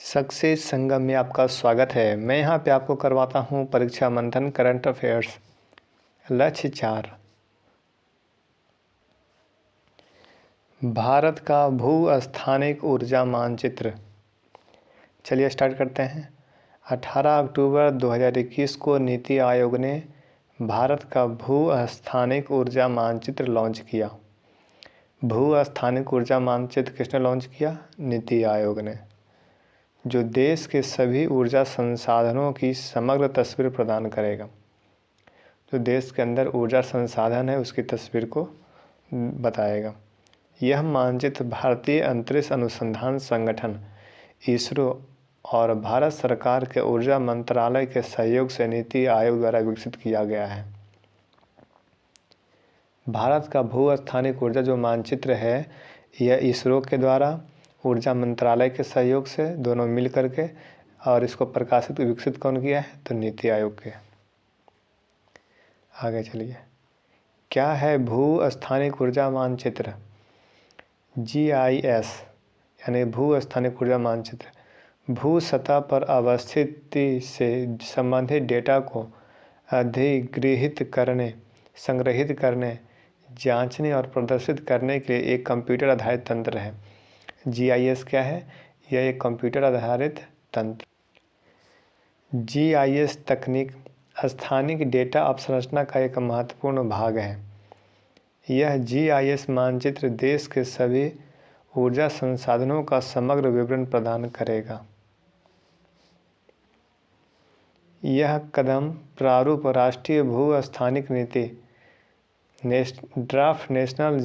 Success संगम में आपका स्वागत है। मैं यहाँ पे आपको करवाता हूँ परीक्षा मंथन करंट अफेयर्स। लक्ष्य 4, भारत का भू-स्थानिक ऊर्जा मानचित्र। चलिए स्टार्ट करते हैं। 18 अक्टूबर 2021 को नीति आयोग ने भारत का भू-स्थानिक ऊर्जा मानचित्र लॉन्च किया। भू-स्थानिक ऊर्जा मानचित्र किसने लॉन्च किया? नीति आयोग ने, जो देश के सभी ऊर्जा संसाधनों की समग्र तस्वीर प्रदान करेगा। जो देश के अंदर ऊर्जा संसाधन है उसकी तस्वीर को बताएगा। यह मानचित्र भारतीय अंतरिक्ष अनुसंधान संगठन इसरो और भारत सरकार के ऊर्जा मंत्रालय के सहयोग से नीति आयोग द्वारा विकसित किया गया है। भारत का भू-स्थानिक ऊर्जा जो मानचित्र है यह इसरो के द्वारा ऊर्जा मंत्रालय के सहयोग से दोनों मिल करके और इसको प्रकाशित विकसित कौन किया है? तो नीति आयोग के। आगे चलिए, क्या है भू-स्थानिक ऊर्जा मानचित्र? GIS यानी भू-स्थानिक ऊर्जा मानचित्र भू सतह पर अवस्थिति से संबंधित डेटा को अधिग्रहित करने, संग्रहित करने, जांचने और प्रदर्शित करने के लिए एक कंप्यूटर आधारित तंत्र है। GIS क्या है? यह एक कंप्यूटर आधारित तंत्र। GIS तकनीक स्थानिक डेटा अवसंरचना का एक महत्वपूर्ण भाग है। यह GIS मानचित्र देश के सभी ऊर्जा संसाधनों का समग्र विवरण प्रदान करेगा। यह कदम प्रारूप राष्ट्रीय भू-स्थानिक नीति ड्राफ्ट नेशनल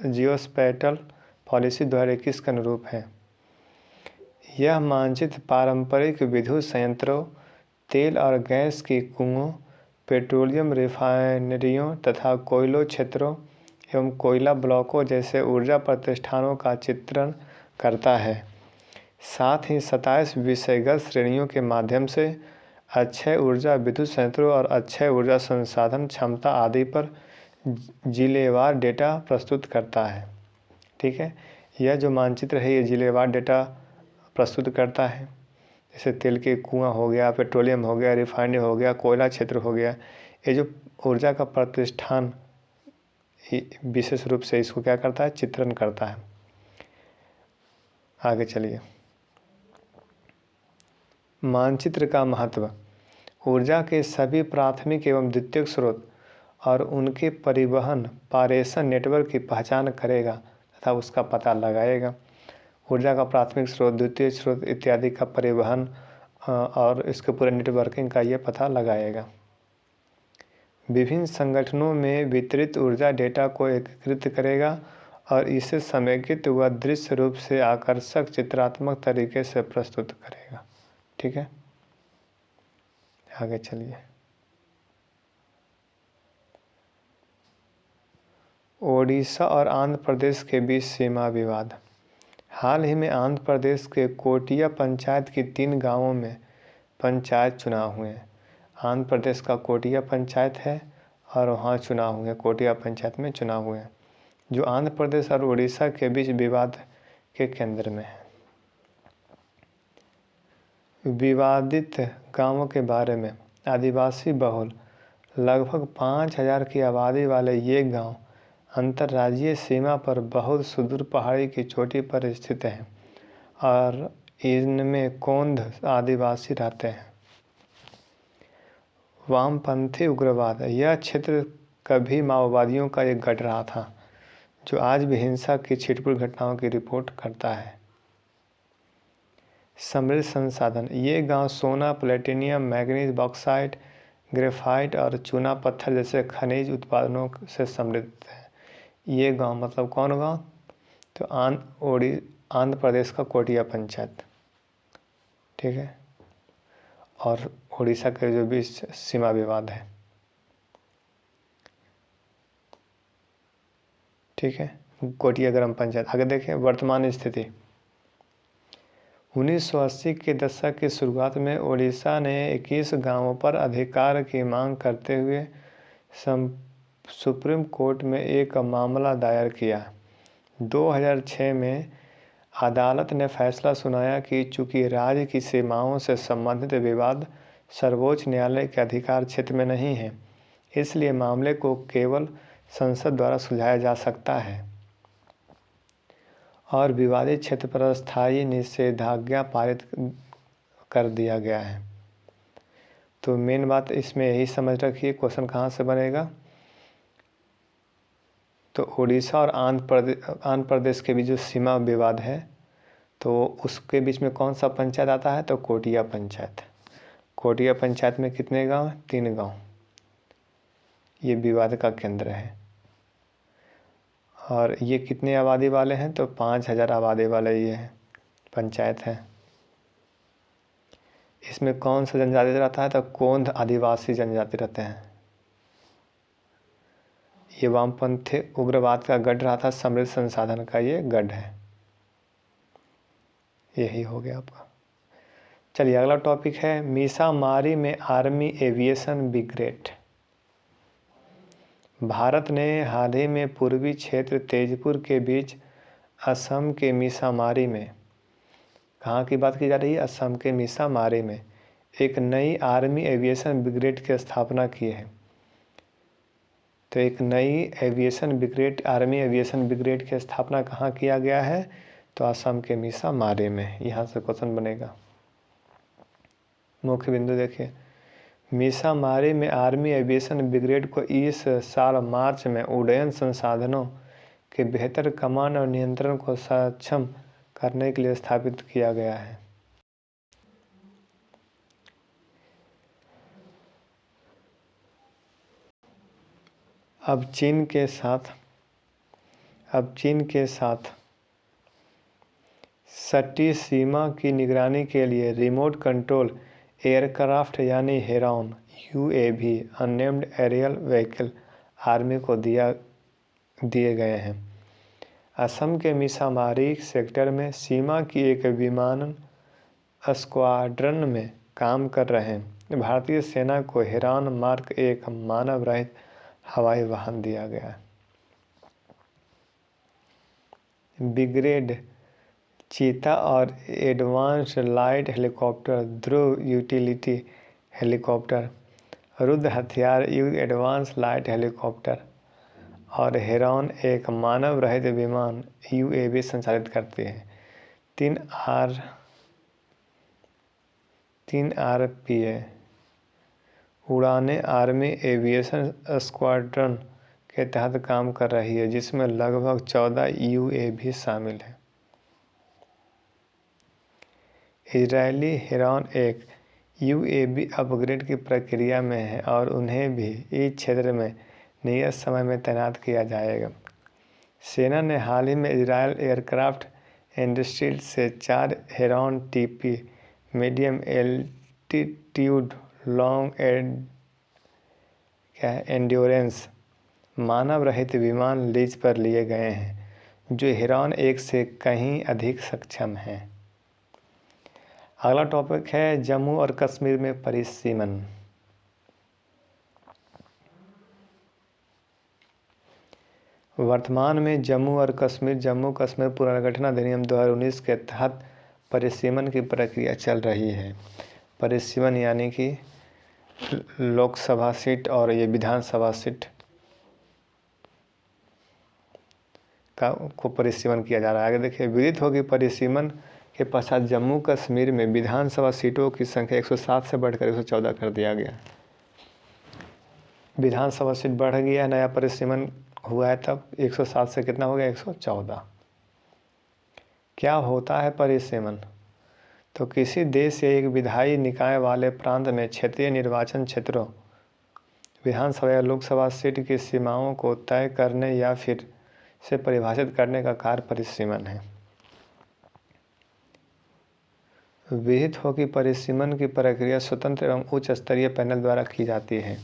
जियोस्पैटियल पॉलिसी 2021 के अनुरूप है। यह मानचित्र पारंपरिक विद्युत संयंत्रों, तेल और गैस की कुओं, पेट्रोलियम रिफाइनरियों तथा कोयला क्षेत्रों एवं कोयला ब्लॉकों जैसे ऊर्जा प्रतिष्ठानों का चित्रण करता है। साथ ही 27 विषयगत श्रेणियों के माध्यम से अक्षय ऊर्जा, विद्युत संयंत्रों और अक्षय ऊर्जा संसाधन क्षमता आदि पर जिलेवार डेटा प्रस्तुत करता है। ठीक है, यह जो मानचित्र है ये जिलेवार डेटा प्रस्तुत करता है। जैसे तेल के कुआं हो गया, पेट्रोलियम हो गया, रिफाइनरी हो गया, कोयला क्षेत्र हो गया, ये जो ऊर्जा का प्रतिष्ठान विशेष रूप से इसको क्या करता है? चित्रण करता है। आगे चलिए, मानचित्र का महत्व। ऊर्जा के सभी प्राथमिक एवं द्वितीयक स्रोत और उनके परिवहन पारेषण नेटवर्क की पहचान करेगा तथा उसका पता लगाएगा। ऊर्जा का प्राथमिक स्रोत, द्वितीय स्रोत इत्यादि का परिवहन और इसके पूरे नेटवर्किंग का ये पता लगाएगा। विभिन्न संगठनों में वितरित ऊर्जा डेटा को एकीकृत करेगा और इसे समेकित व दृश्य रूप से आकर्षक चित्रात्मक तरीके से प्रस्तुत करेगा। ठीक है, आगे चलिए। ओडिशा और आंध्र प्रदेश के बीच सीमा विवाद। हाल ही में आंध्र प्रदेश के कोटिया पंचायत की 3 गांवों में पंचायत चुनाव हुए। आंध्र प्रदेश का कोटिया पंचायत है और वहाँ चुनाव हुए, कोटिया पंचायत में चुनाव हुए, जो आंध्र प्रदेश और उड़ीसा के बीच विवाद के केंद्र में है। विवादित गांवों के बारे में। आदिवासी बहुल लगभग 5000 की आबादी वाले ये गांव अंतर्राज्यीय सीमा पर बहुत सुदूर पहाड़ी की चोटी पर स्थित हैं और इनमें कोंद आदिवासी रहते हैं। वामपंथी उग्रवाद। यह क्षेत्र कभी माओवादियों का एक गढ़ रहा था, जो आज भी हिंसा की छिटपुट घटनाओं की रिपोर्ट करता है। समृद्ध संसाधन। ये गांव सोना, प्लेटिनियम, मैग्नीज, बॉक्साइट, ग्रेफाइट और चूना पत्थर जैसे खनिज उत्पादनों से समृद्ध है। ये गांव मतलब कौन गांव? तो आंध्र प्रदेश का कोटिया पंचायत। ठीक है, और उड़ीसा के जो बीच सीमा विवाद है। ठीक है, कोटिया ग्राम पंचायत। आगे देखें वर्तमान स्थिति। 1980 के दशक की शुरुआत में ओडिशा ने 21 गांवों पर अधिकार की मांग करते हुए सुप्रीम कोर्ट में एक मामला दायर किया। 2006 में अदालत ने फैसला सुनाया कि चूंकि राज्य की सीमाओं से संबंधित विवाद सर्वोच्च न्यायालय के अधिकार क्षेत्र में नहीं है, इसलिए मामले को केवल संसद द्वारा सुलझाया जा सकता है और विवादित क्षेत्र पर स्थायी निषेधाज्ञा पारित कर दिया गया है। तो मेन बात इसमें यही समझ रखिए, क्वेश्चन कहाँ से बनेगा। तो उड़ीसा और आंध्र प्रदेश के बीच जो सीमा विवाद है, तो उसके बीच में कौन सा पंचायत आता है, तो कोटिया पंचायत। कोटिया पंचायत में कितने गांव हैं, 3 गांव। ये विवाद का केंद्र है और ये कितने आबादी वाले हैं, तो 5000 आबादी वाले ये हैं पंचायत हैं। इसमें कौन सा जनजाति रहता है, तो कोंध आदिवासी जनजाति रहते हैं। ये वामपंथी उग्रवाद का गढ़ रहा था, समृद्ध संसाधन का ये गढ़ है। यही हो गया आपका। चलिए अगला टॉपिक है मीसामारी में आर्मी एविएशन ब्रिगेड। भारत ने हाल ही में पूर्वी क्षेत्र तेजपुर के बीच असम के मीसामारी में, कहाँ की बात की जा रही है, असम के मीसामारी में एक नई आर्मी एविएशन ब्रिगेड की स्थापना की है। तो एक नई आर्मी एविएशन ब्रिगेड की स्थापना कहाँ किया गया है, तो असम के मीसामारी में। यहाँ से क्वेश्चन बनेगा। मुख्य बिंदु देखिए, मीसामारी में आर्मी एविएशन ब्रिगेड को इस साल मार्च में उड्डयन संसाधनों के बेहतर कमान और नियंत्रण को सक्षम करने के लिए स्थापित किया गया है। अब चीन के साथ सटी सीमा की निगरानी के लिए रिमोट कंट्रोल एयरक्राफ्ट यानी Heron UAV unmanned aerial vehicle army को दिए गए हैं। असम के मीसामारी सेक्टर में सीमा की एक विमानन स्क्वाड्रन में काम कर रहे भारतीय सेना को हेरॉन मार्क 1 मानव रहित हवाई वाहन दिया गया है। ब्रिगेड चीता और एडवांस लाइट हेलीकॉप्टर, ध्रुव यूटिलिटी हेलीकॉप्टर, रुद्र हथियार एडवांस लाइट हेलीकॉप्टर और हेरॉन एक मानव रहित विमान UAV संचालित करती है। 3 RPA उड़ानें आर्मी एविएशन स्क्वाड्रन के तहत काम कर रही है, जिसमें लगभग 14 UAV शामिल है। इजरायली हेरॉन एक UAV अपग्रेड की प्रक्रिया में है और उन्हें भी इस क्षेत्र में नियत समय में तैनात किया जाएगा। सेना ने हाल ही में इजरायल एयरक्राफ्ट इंडस्ट्रीज से 4 Heron TP medium altitude long endurance मानव रहित विमान लीज पर लिए गए हैं, जो हेरॉन 1 से कहीं अधिक सक्षम हैं। अगला टॉपिक है जम्मू और कश्मीर में परिसीमन। वर्तमान में जम्मू कश्मीर पुनर्गठन अधिनियम 2019 के तहत परिसीमन की प्रक्रिया चल रही है। परिसीमन यानी कि लोकसभा सीट और ये विधानसभा सीट को परिसीमन किया जा रहा है। आगे देखिए, विदित होगी परिसीमन के पश्चात जम्मू कश्मीर में विधानसभा सीटों की संख्या 107 से बढ़कर 114 कर दिया गया। विधानसभा सीट बढ़ गया, नया परिसीमन हुआ है, तब 107 से कितना हो गया, 114। क्या होता है परिसीमन? तो किसी देश या एक विधायी निकाय वाले प्रांत में क्षेत्रीय निर्वाचन क्षेत्रों, विधानसभा या लोकसभा सीट की सीमाओं को तय करने या फिर से परिभाषित करने का कार्य परिसीमन है। विहित हो कि परिसीमन की प्रक्रिया स्वतंत्र एवं उच्च स्तरीय पैनल द्वारा की जाती है,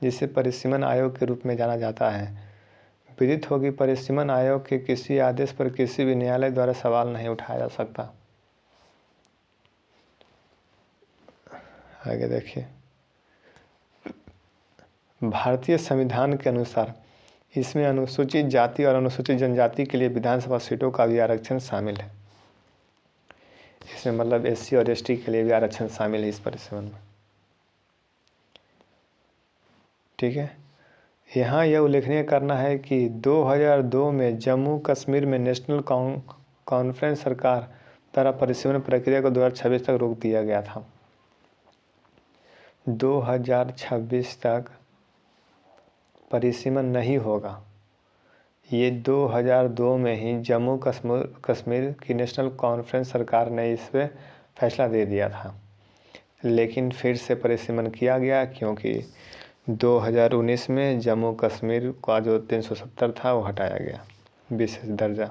जिसे परिसीमन आयोग के रूप में जाना जाता है। विदित हो कि परिसीमन आयोग के किसी आदेश पर किसी भी न्यायालय द्वारा सवाल नहीं उठाया जा सकता। आगे देखिए, भारतीय संविधान के अनुसार इसमें अनुसूचित जाति और अनुसूचित जनजाति के लिए विधानसभा सीटों का भी आरक्षण शामिल है। इसमें मतलब SC और ST के लिए भी आरक्षण शामिल है इस परिसीमन में। ठीक है, यहाँ यह उल्लेखनीय करना है कि 2002 में जम्मू कश्मीर में नेशनल कॉन्फ्रेंस सरकार द्वारा परिसीमन प्रक्रिया को 2026 तक रोक दिया गया था। 2026 तक परिसीमन नहीं होगा। ये 2002 में ही जम्मू कश्मीर की नेशनल कॉन्फ्रेंस सरकार ने इस पर फैसला दे दिया था, लेकिन फिर से परिसीमन किया गया क्योंकि 2019 में जम्मू कश्मीर का जो 370 था वो हटाया गया, विशेष दर्जा।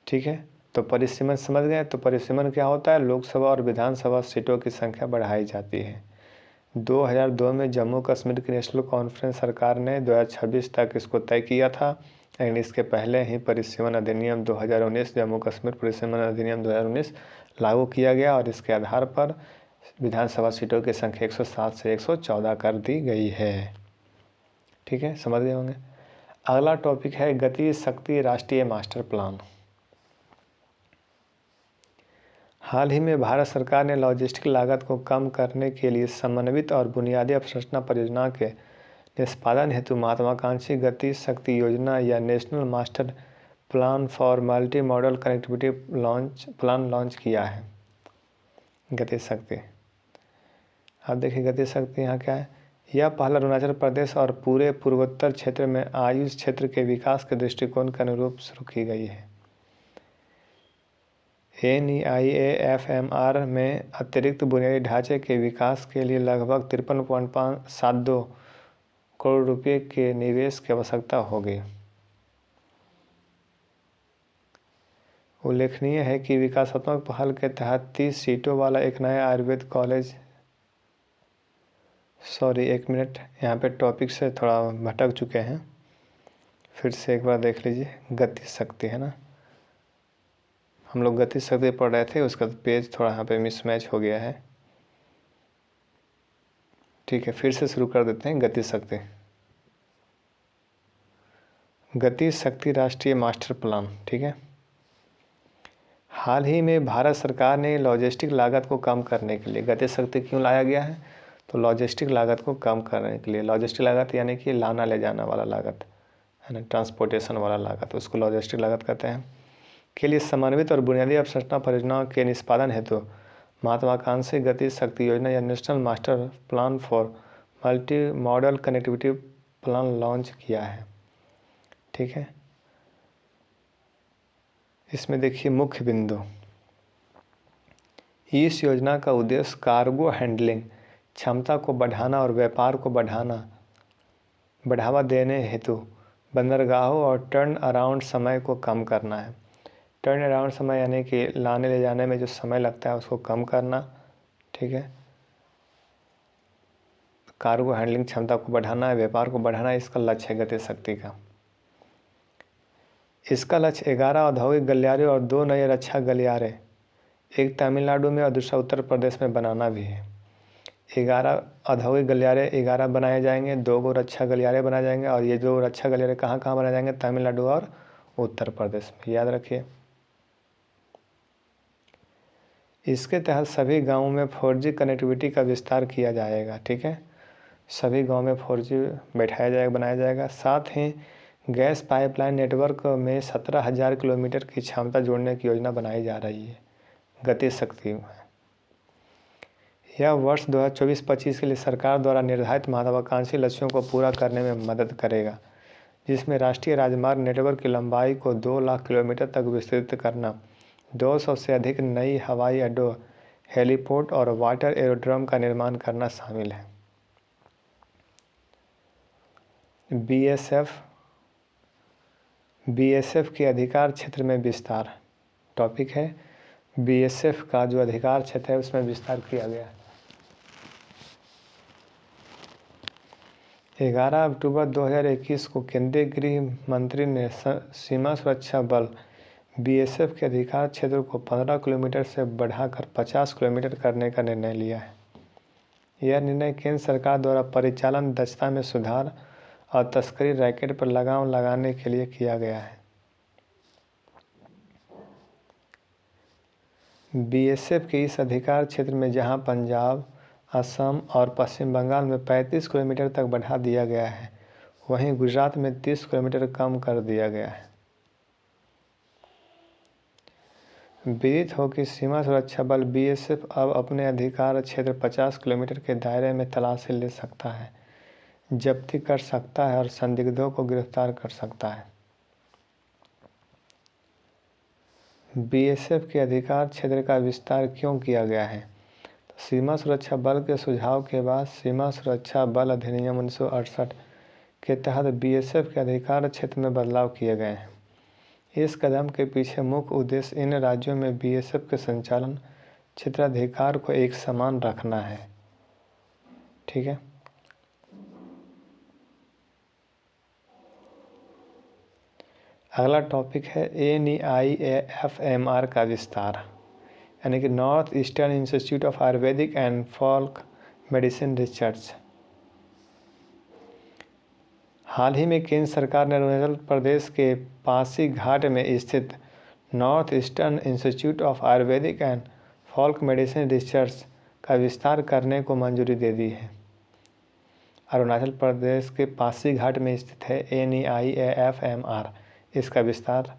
ठीक है, तो परिसीमन समझ गए। तो परिसीमन क्या होता है? लोकसभा और विधानसभा सीटों की संख्या बढ़ाई जाती है। 2002 में जम्मू कश्मीर की नेशनल कॉन्फ्रेंस सरकार ने 2026 तक इसको तय किया था, लेकिन इसके पहले ही परिसीमन अधिनियम 2019 जम्मू कश्मीर परिसीमन अधिनियम 2019 लागू किया गया और इसके आधार पर विधानसभा सीटों की संख्या 107 से 114 कर दी गई है। ठीक है, समझ गए होंगे। अगला टॉपिक है गति शक्ति राष्ट्रीय मास्टर प्लान। हाल ही में भारत सरकार ने लॉजिस्टिक लागत को कम करने के लिए समन्वित और बुनियादी अवसंरचना परियोजना के निष्पादन हेतु महत्वाकांक्षी गति शक्ति योजना या national master plan for multi modal connectivity plan launch किया है। गति शक्ति, अब देखिए गति शक्ति यहाँ क्या है। यह पहल अरुणाचल प्रदेश और पूरे पूर्वोत्तर क्षेत्र में आयुष क्षेत्र के विकास के दृष्टिकोण के अनुरूप शुरू की गई है। NEIAFMR में अतिरिक्त बुनियादी ढांचे के विकास के लिए लगभग 53.72 करोड़ रुपये के निवेश की आवश्यकता होगी। उल्लेखनीय है कि विकासात्मक पहल के तहत 30 सीटों वाला एक नया आयुर्वेद कॉलेज, एक मिनट, यहाँ पे टॉपिक से थोड़ा भटक चुके हैं, फिर से एक बार देख लीजिए। गति शक्ति है ना, हम लोग गति शक्ति पढ़ रहे थे, उसका पेज थोड़ा यहाँ पे मिसमैच हो गया है। ठीक है, फिर से शुरू कर देते हैं। गति शक्ति, गति शक्ति राष्ट्रीय मास्टर प्लान। ठीक है, हाल ही में भारत सरकार ने लॉजिस्टिक लागत को कम करने के लिए गति शक्ति क्यों लाया गया है? तो लॉजिस्टिक लागत को कम करने के लिए, लॉजिस्टिक लागत यानी कि लाना ले जाना वाला लागत है ना, ट्रांसपोर्टेशन वाला लागत, उसको लॉजिस्टिक लागत कहते हैं, के लिए समन्वित और बुनियादी अवसंरचना परियोजनाओं के निष्पादन हेतु महत्वाकांक्षी गति शक्ति योजना या national master plan for multi modal connectivity plan launch किया है। ठीक है, इसमें देखिए मुख्य बिंदु। इस योजना का उद्देश्य कार्गो हैंडलिंग क्षमता को बढ़ाना और व्यापार को बढ़ावा देने हेतु बंदरगाहों और टर्न अराउंड समय को कम करना है। टर्न अराउंड समय यानी कि लाने ले जाने में जो समय लगता है उसको कम करना। ठीक है, कार्गो हैंडलिंग क्षमता को बढ़ाना है, व्यापार को बढ़ाना, इसका लक्ष्य है गति शक्ति का। इसका लक्ष्य 11 औद्योगिक गलियारे और 2 नए रक्षा गलियारे, एक तमिलनाडु में और दूसरा उत्तर प्रदेश में बनाना भी है। 11 औद्योगिक गलियारे 11 बनाए जाएंगे, 2 रक्षा गलियारे बनाए जाएंगे, और ये 2 रक्षा गलियारे कहाँ कहाँ बनाए जाएंगे? तमिलनाडु और उत्तर प्रदेश में, याद रखिए। इसके तहत सभी गांवों में 4G कनेक्टिविटी का विस्तार किया जाएगा। ठीक है, सभी गांवों में 4G बैठाया जाएगा, बनाया जाएगा। साथ ही गैस पाइपलाइन नेटवर्क में 17,000 किलोमीटर की क्षमता जोड़ने की योजना बनाई जा रही है गति शक्ति में। यह वर्ष 2024-25 के लिए सरकार द्वारा निर्धारित महत्वाकांक्षी लक्ष्यों को पूरा करने में मदद करेगा, जिसमें राष्ट्रीय राजमार्ग नेटवर्क की लंबाई को 2 लाख किलोमीटर तक विस्तृत करना, 200 से अधिक नई हवाई अड्डों, हेलीपोर्ट और वाटर एरोड्रोम का निर्माण करना शामिल है। BSF के अधिकार क्षेत्र में विस्तार टॉपिक है। BSF का जो अधिकार क्षेत्र है उसमें विस्तार किया गया है। 11 अक्टूबर 2021 को केंद्रीय गृह मंत्री ने सीमा सुरक्षा बल BSF के अधिकार क्षेत्र को 15 किलोमीटर से बढ़ाकर 50 किलोमीटर करने का निर्णय लिया है। यह निर्णय केंद्र सरकार द्वारा परिचालन दक्षता में सुधार और तस्करी रैकेट पर लगाम लगाने के लिए किया गया है। बीएसएफ के इस अधिकार क्षेत्र में जहां पंजाब, असम और पश्चिम बंगाल में 35 किलोमीटर तक बढ़ा दिया गया है, वहीं गुजरात में 30 किलोमीटर कम कर दिया गया है। विदित हो कि सीमा सुरक्षा बल बीएसएफ अब अपने अधिकार क्षेत्र 50 किलोमीटर के दायरे में तलाशी ले सकता है, जब्ती कर सकता है और संदिग्धों को गिरफ्तार कर सकता है। बीएसएफ के अधिकार क्षेत्र का विस्तार क्यों किया गया है? तो सीमा सुरक्षा बल के सुझाव के बाद सीमा सुरक्षा बल अधिनियम 1968 के तहत बीएसएफ के अधिकार क्षेत्र में बदलाव किए गए हैं। इस कदम के पीछे मुख्य उद्देश्य इन राज्यों में बीएसएफ के संचालन क्षेत्राधिकार को एक समान रखना है। ठीक है। अगला टॉपिक है NEIAFMR का विस्तार, यानी कि north eastern institute of Ayurvedic and folk medicine research. हाल ही में केंद्र सरकार ने अरुणाचल प्रदेश के पासीघाट में स्थित north eastern institute of Ayurvedic and folk medicine research का विस्तार करने को मंजूरी दे दी है। अरुणाचल प्रदेश के पासीघाट में स्थित है NEIAFMR। इसका विस्तार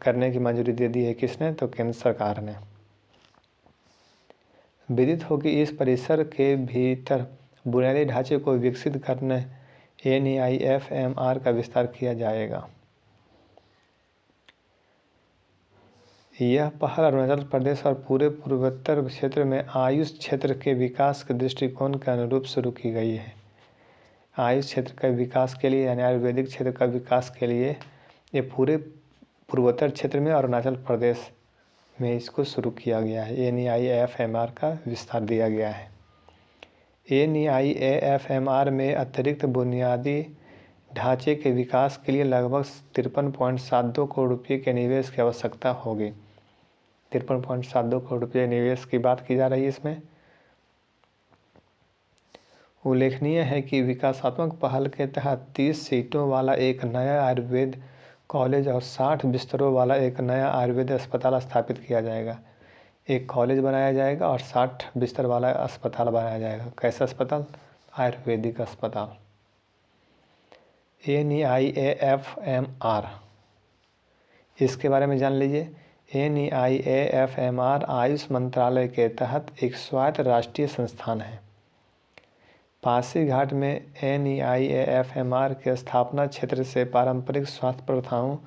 करने की मंजूरी दे दी है किसने? तो केंद्र सरकार ने। विदित हो कि इस परिसर के भीतर बुनियादी ढांचे को विकसित करने NEIFMR का विस्तार किया जाएगा। यह पहल अरुणाचल प्रदेश और पूरे पूर्वोत्तर क्षेत्र में आयुष क्षेत्र के विकास के दृष्टिकोण के अनुरूप शुरू की गई है। आयुष क्षेत्र के विकास के लिए यानी आयुर्वेदिक क्षेत्र का विकास के लिए ये पूरे पूर्वोत्तर क्षेत्र में अरुणाचल प्रदेश में इसको शुरू किया गया है। NEIAFMR का विस्तार दिया गया है। NEIAFMR में अतिरिक्त बुनियादी ढांचे के विकास के लिए लगभग 53.72 करोड़ रुपये के निवेश की आवश्यकता होगी। 53.72 करोड़ रुपये निवेश की बात की जा रही है इसमें। उल्लेखनीय है कि विकासात्मक पहल के तहत 30 सीटों वाला एक नया आयुर्वेद कॉलेज और 60 बिस्तरों वाला एक नया आयुर्वेद अस्पताल स्थापित किया जाएगा। एक कॉलेज बनाया जाएगा और 60 बिस्तर वाला अस्पताल बनाया जाएगा। कैसा अस्पताल? आयुर्वेदिक अस्पताल। NEIAFMR, इसके बारे में जान लीजिए। NEIAFMR आयुष मंत्रालय के तहत एक स्वायत्त राष्ट्रीय संस्थान है। पासीघाट में NEIAFMR के स्थापना क्षेत्र से पारंपरिक स्वास्थ्य प्रथाओं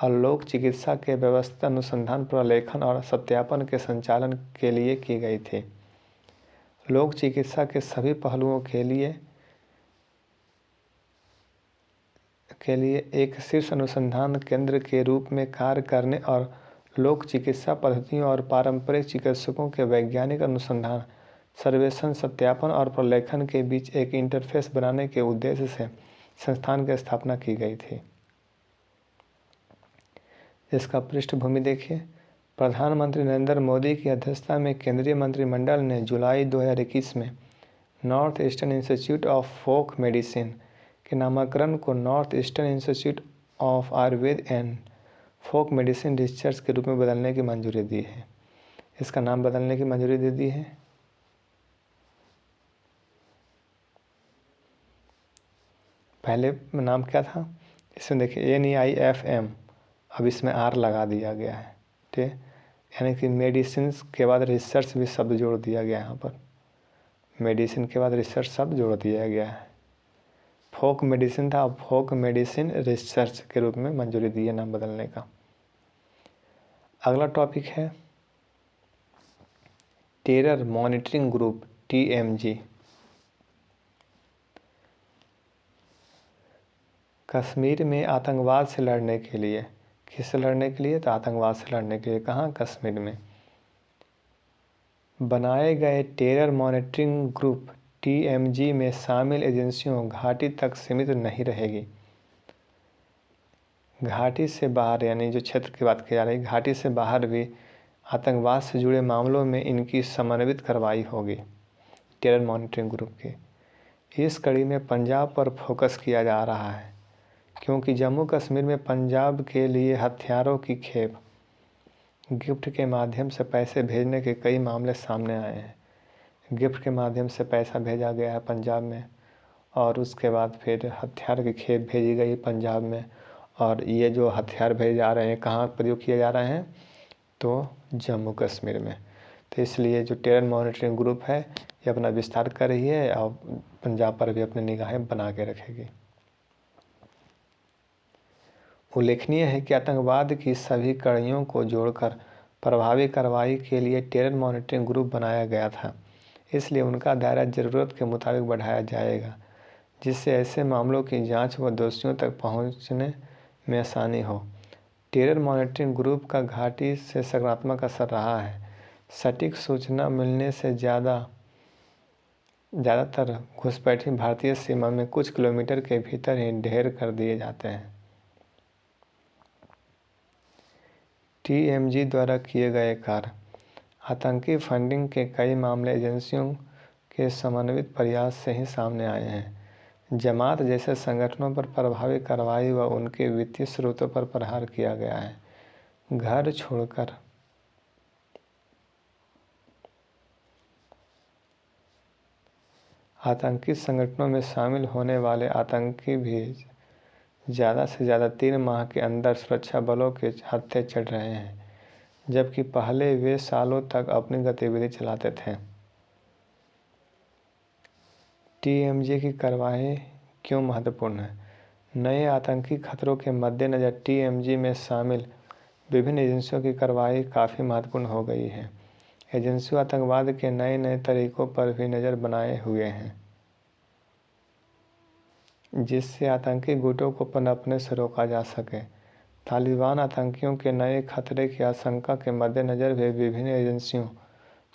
और लोक चिकित्सा के व्यवस्थित अनुसंधान, प्रलेखन और सत्यापन के संचालन के लिए की गई थी। लोक चिकित्सा के सभी पहलुओं के लिए एक शीर्ष अनुसंधान केंद्र के रूप में कार्य करने और लोक चिकित्सा पद्धतियों और पारंपरिक चिकित्सकों के वैज्ञानिक अनुसंधान, सर्वेक्षण, सत्यापन और प्रलेखन के बीच एक इंटरफेस बनाने के उद्देश्य से संस्थान की स्थापना की गई थी। इसका पृष्ठभूमि देखिए। प्रधानमंत्री नरेंद्र मोदी की अध्यक्षता में केंद्रीय मंत्रिमंडल ने जुलाई 2021 में north eastern institute of folk medicine के नामकरण को north eastern institute of Ayurveda and folk medicine research के रूप में बदलने की मंजूरी दी है। इसका नाम बदलने की मंजूरी दे दी है। पहले नाम क्या था? इसमें देखिए NEIFM, अब इसमें R लगा दिया गया है। ठीक है, यानी कि मेडिसिन के बाद रिसर्च भी शब्द जोड़ दिया गया है। यहाँ पर मेडिसिन के बाद रिसर्च शब्द जोड़ दिया गया है। फोक मेडिसिन था, अब फोक मेडिसिन रिसर्च के रूप में मंजूरी दी है नाम बदलने का। अगला टॉपिक है terror monitoring group TMG। Kashmir में आतंकवाद से लड़ने के लिए, किससे लड़ने के लिए? तो आतंकवाद से लड़ने के लिए। कहाँ? कश्मीर में बनाए गए टेरर मॉनिटरिंग ग्रुप TMG में शामिल एजेंसियों घाटी तक सीमित नहीं रहेगी। घाटी से बाहर, यानी जो क्षेत्र की बात की जा रही है, घाटी से बाहर भी आतंकवाद से जुड़े मामलों में इनकी समन्वित कार्रवाई होगी टेरर मॉनिटरिंग ग्रुप की। इस कड़ी में पंजाब पर फोकस किया जा रहा है, क्योंकि जम्मू कश्मीर में पंजाब के लिए हथियारों की खेप गिफ्ट के माध्यम से पैसे भेजने के कई मामले सामने आए हैं। गिफ्ट के माध्यम से पैसा भेजा गया है पंजाब में, और उसके बाद फिर हथियार की खेप भेजी गई पंजाब में, और ये जो हथियार भेजे जा रहे हैं कहाँ प्रयोग किए जा रहे हैं, तो जम्मू कश्मीर में। तो इसलिए जो टेरर मॉनिटरिंग ग्रुप है ये अपना विस्तार कर रही है और पंजाब पर भी अपनी निगाहें बना के रखेगी। उल्लेखनीय है कि आतंकवाद की सभी कड़ियों को जोड़कर प्रभावी कार्रवाई के लिए टेरर मॉनिटरिंग ग्रुप बनाया गया था, इसलिए उनका दायरा ज़रूरत के मुताबिक बढ़ाया जाएगा, जिससे ऐसे मामलों की जांच व दोषियों तक पहुंचने में आसानी हो। टेरर मॉनिटरिंग ग्रुप का घाटी से सकारात्मक असर रहा है। सटीक सूचना मिलने से ज़्यादातर घुसपैठी भारतीय सीमा में कुछ किलोमीटर के भीतर ही ढेर कर दिए जाते हैं। TMG द्वारा किए गए कार्य। आतंकी फंडिंग के कई मामले एजेंसियों के समन्वित प्रयास से ही सामने आए हैं। जमात जैसे संगठनों पर प्रभावी कार्रवाई व उनके वित्तीय स्रोतों पर प्रहार किया गया है। घर छोड़कर आतंकी संगठनों में शामिल होने वाले आतंकी भी ज़्यादा से ज़्यादा 3 माह के अंदर सुरक्षा बलों के हत्थे चढ़ रहे हैं, जबकि पहले वे सालों तक अपनी गतिविधि चलाते थे। TMG की कार्रवाई क्यों महत्वपूर्ण है? नए आतंकी खतरों के मद्देनज़र TMG में शामिल विभिन्न एजेंसियों की कार्रवाई काफ़ी महत्वपूर्ण हो गई है। एजेंसियों आतंकवाद के नए नए तरीकों पर भी नज़र बनाए हुए हैं, जिससे आतंकी गुटों को पनपने से रोका जा सके। तालिबान आतंकियों के नए खतरे की आशंका के मद्देनज़र भी विभिन्न एजेंसियों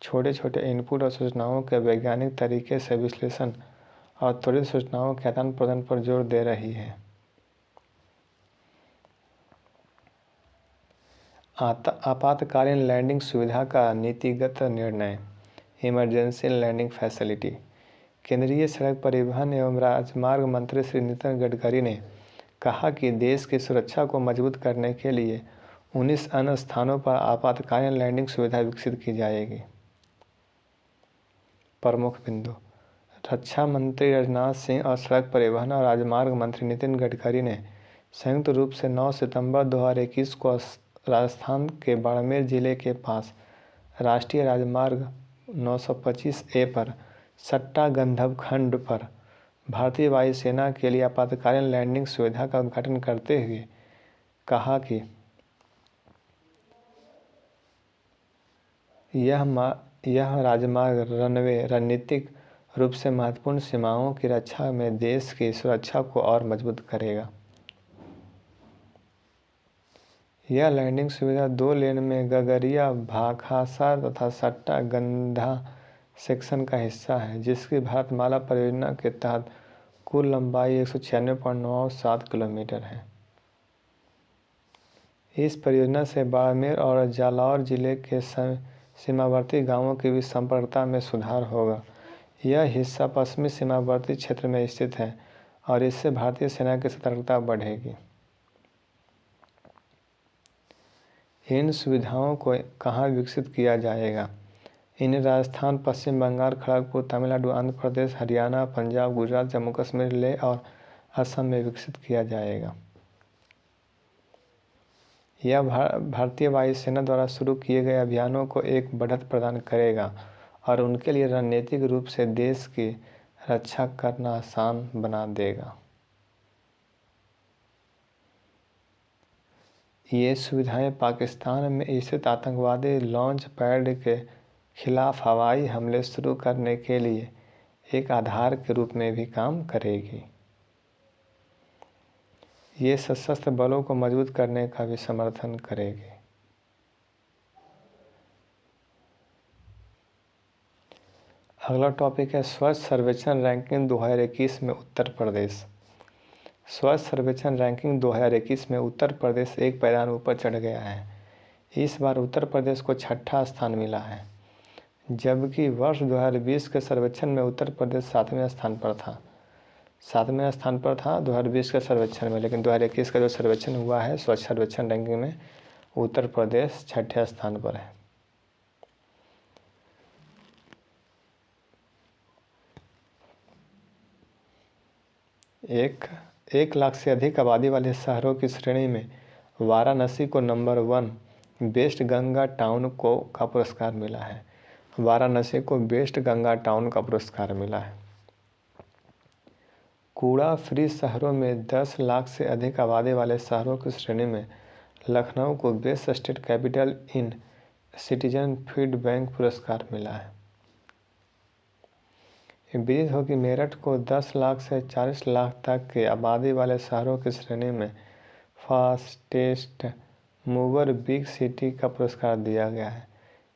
छोटे छोटे इनपुट और सूचनाओं के वैज्ञानिक तरीके से विश्लेषण और त्वरित सूचनाओं के आदान प्रदान पर जोर दे रही है। आपातकालीन लैंडिंग सुविधा का नीतिगत निर्णय। Emergency landing facility. केंद्रीय सड़क परिवहन एवं राजमार्ग मंत्री श्री नितिन गडकरी ने कहा कि देश की सुरक्षा को मजबूत करने के लिए 19 अन्य स्थानों पर आपातकालीन लैंडिंग सुविधा विकसित की जाएगी। प्रमुख बिंदु। रक्षा मंत्री राजनाथ सिंह और सड़क परिवहन और राजमार्ग मंत्री नितिन गडकरी ने संयुक्त रूप से 9 सितंबर 2021 को राजस्थान के बाड़मेर जिले के पास राष्ट्रीय राजमार्ग 925A पर सट्टा गंधव खंड पर भारतीय वायुसेना के लिए आपातकालीन लैंडिंग सुविधा का उद्घाटन करते हुए कहा कि यह राजमार्ग रनवे रणनीतिक रूप से महत्वपूर्ण सीमाओं की रक्षा में देश की सुरक्षा को और मजबूत करेगा। यह लैंडिंग सुविधा 2 लेन में गगरिया भाखासा तथा सट्टा गंधा सेक्शन का हिस्सा है, जिसकी भारतमाला परियोजना के तहत कुल लंबाई 196.97 किलोमीटर है। इस परियोजना से बाड़मेर और जालौर जिले के सीमावर्ती गांवों की भी संपर्कता में सुधार होगा। यह हिस्सा पश्चिमी सीमावर्ती क्षेत्र में स्थित है और इससे भारतीय सेना की सतर्कता बढ़ेगी। इन सुविधाओं को कहाँ विकसित किया जाएगा? इन्हें राजस्थान, पश्चिम बंगाल, खड़गपुर, तमिलनाडु, आंध्र प्रदेश, हरियाणा, पंजाब, गुजरात, जम्मू कश्मीर, लेह और असम में विकसित किया जाएगा। यह भारतीय वायुसेना द्वारा शुरू किए गए अभियानों को एक बढ़त प्रदान करेगा और उनके लिए रणनीतिक रूप से देश की रक्षा करना आसान बना देगा। ये सुविधाएं पाकिस्तान में स्थित आतंकवादी लॉन्च पैड के खिलाफ हवाई हमले शुरू करने के लिए एक आधार के रूप में भी काम करेगी। ये सशस्त्र बलों को मजबूत करने का भी समर्थन करेगी। अगला टॉपिक है स्वच्छ सर्वेक्षण रैंकिंग 2021 में उत्तर प्रदेश। स्वच्छ सर्वेक्षण रैंकिंग 2021 में उत्तर प्रदेश एक पैदान ऊपर चढ़ गया है। इस बार उत्तर प्रदेश को 6ठा स्थान मिला है, जबकि वर्ष 2020 के सर्वेक्षण में उत्तर प्रदेश 7वें स्थान पर था। 7वें स्थान पर था 2020 के सर्वेक्षण में, लेकिन 2021 का जो सर्वेक्षण हुआ है स्वच्छ सर्वेक्षण रैंकिंग में उत्तर प्रदेश छठे स्थान पर है। एक लाख से अधिक आबादी वाले शहरों की श्रेणी में वाराणसी को नंबर 1 बेस्ट गंगा टाउन का पुरस्कार मिला है। वाराणसी को बेस्ट गंगा टाउन का पुरस्कार मिला है। कूड़ा फ्री शहरों में 10 लाख से अधिक आबादी वाले शहरों की श्रेणी में लखनऊ को best state capital in citizen feedback पुरस्कार मिला है। विदित हो कि मेरठ को 10 लाख से 40 लाख तक के आबादी वाले शहरों की श्रेणी में फास्टेस्ट मूवर बिग सिटी का पुरस्कार दिया गया है।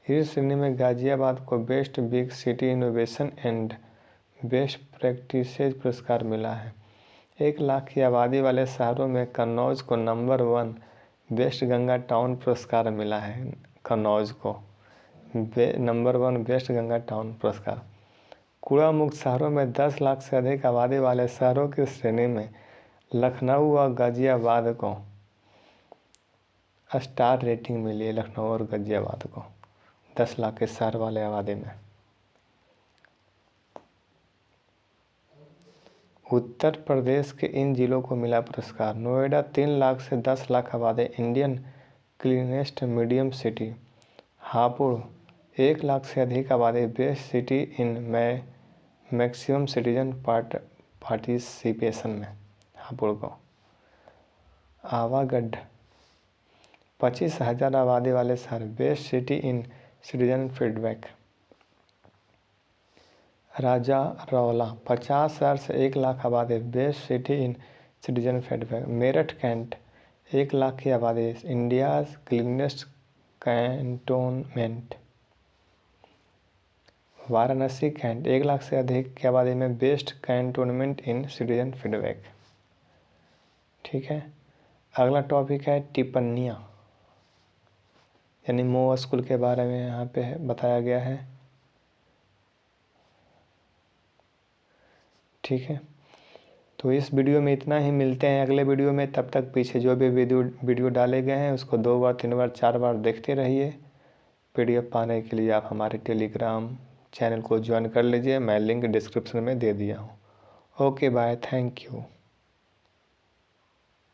इस श्रेणी में गाजियाबाद को best big city innovation and best practices पुरस्कार मिला है। 1 लाख की आबादी वाले शहरों में कन्नौज को नंबर 1 बेस्ट गंगा टाउन पुरस्कार मिला है। कन्नौज को नंबर 1 बेस्ट गंगा टाउन पुरस्कार। कूड़ा मुक्त शहरों में 10 लाख से अधिक आबादी वाले शहरों की श्रेणी में लखनऊ और गाजियाबाद को स्टार रेटिंग मिली है। लखनऊ और गाजियाबाद को 10 लाख के शहर वाले आबादी में। उत्तर प्रदेश के इन जिलों को मिला पुरस्कार। नोएडा 3 लाख से 10 लाख आबादी Indian cleanest medium city. Hapur 1 lakh से अधिक आबादी best city in maximum citizen participation में हापुड़ को। आवागढ़ 25,000 आबादी वाले शहर best city in citizen feedback. Raja Raula 50,000 से 1 लाख आबादी best city in citizen feedback. Meerut cantt 1 lakh की आबादी India's cleanest cantonment. Varanasi cantt 1 lakh से अधिक की आबादी में best cantonment in citizen feedback. ठीक है, अगला टॉपिक है टिप्पणियाँ, यानी मो स्कूल के बारे में यहाँ पे बताया गया है। ठीक है, तो इस वीडियो में इतना ही। मिलते हैं अगले वीडियो में। तब तक पीछे जो भी वीडियो डाले गए हैं उसको 2 बार 3 बार 4 बार देखते रहिए। PDF पाने के लिए आप हमारे टेलीग्राम चैनल को ज्वाइन कर लीजिए। मैं लिंक डिस्क्रिप्शन में दे दिया हूँ। Okay bye, thank you.